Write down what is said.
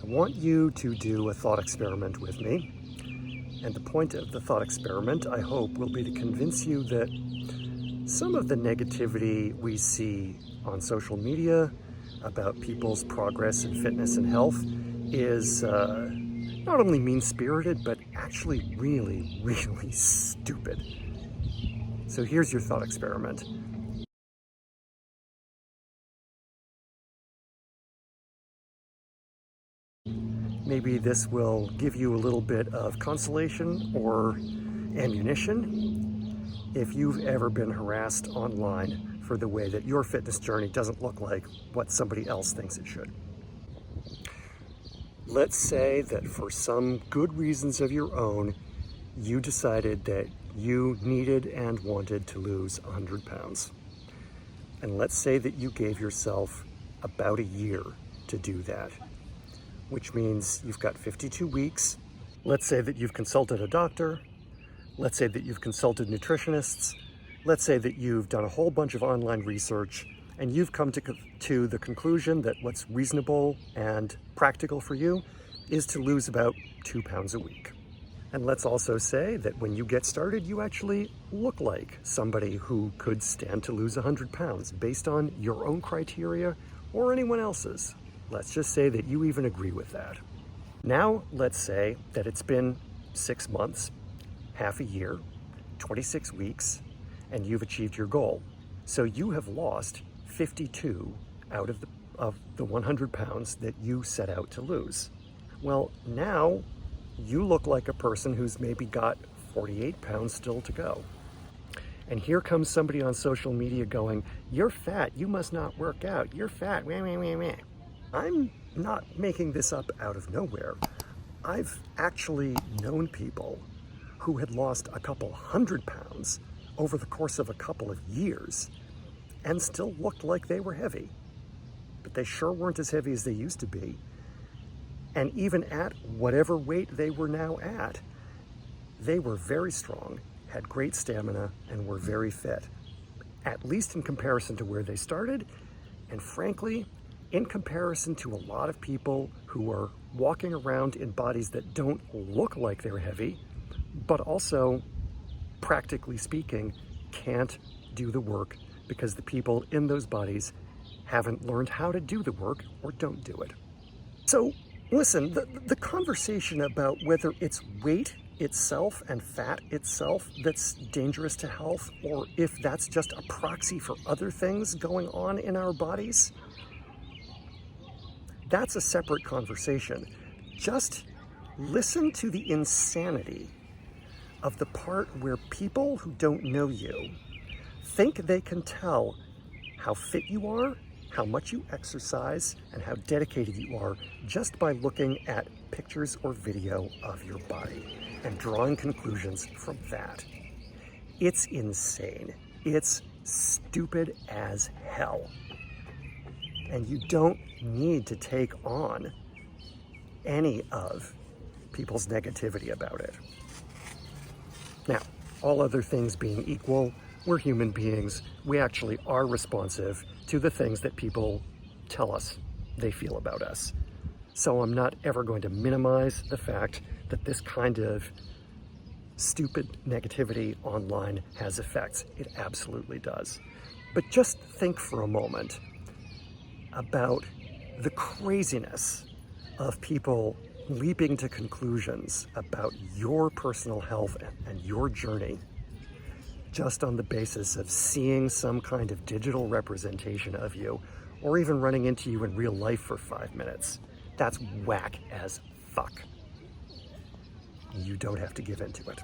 I want you to do a thought experiment with me. And the point of the thought experiment, I hope, will be to convince you that some of the negativity we see on social media about people's progress in fitness and health is not only mean-spirited, but actually really, really stupid. So here's your thought experiment. Maybe this will give you a little bit of consolation or ammunition if you've ever been harassed online for the way that your fitness journey doesn't look like what somebody else thinks it should. Let's say that for some good reasons of your own, you decided that you needed and wanted to lose 100 pounds. And let's say that you gave yourself about a year to do that, which means you've got 52 weeks. Let's say that you've consulted a doctor. Let's say that you've consulted nutritionists. Let's say that you've done a whole bunch of online research and you've come to the conclusion that what's reasonable and practical for you is to lose about 2 pounds a week. And let's also say that when you get started, you actually look like somebody who could stand to lose 100 pounds based on your own criteria or anyone else's. Let's just say that you even agree with that. Now, let's say that it's been 6 months, half a year, 26 weeks, and you've achieved your goal. So you have lost 52 out of the 100 pounds that you set out to lose. Well, now you look like a person who's maybe got 48 pounds still to go. And here comes somebody on social media going, "You're fat, you must not work out, you're fat, wah, wah, wah, wah." I'm not making this up out of nowhere. I've actually known people who had lost a couple 100 pounds over the course of a couple of years and still looked like they were heavy. But they sure weren't as heavy as they used to be. And even at whatever weight they were now at, they were very strong, had great stamina, and were very fit, at least in comparison to where they started, and frankly, in comparison to a lot of people who are walking around in bodies that don't look like they're heavy, but also, practically speaking, can't do the work because the people in those bodies haven't learned how to do the work or don't do it. So listen, the conversation about whether it's weight itself and fat itself that's dangerous to health, or if that's just a proxy for other things going on in our bodies, that's a separate conversation. Just listen to the insanity of the part where people who don't know you think they can tell how fit you are, how much you exercise, and how dedicated you are just by looking at pictures or video of your body and drawing conclusions from that. It's insane. It's stupid as hell. And you don't need to take on any of people's negativity about it. Now, all other things being equal, we're human beings. We actually are responsive to the things that people tell us they feel about us. So I'm not ever going to minimize the fact that this kind of stupid negativity online has effects. It absolutely does. But just think for a moment about the craziness of people leaping to conclusions about your personal health and your journey just on the basis of seeing some kind of digital representation of you, or even running into you in real life for 5 minutes. That's whack as fuck. You don't have to give into it.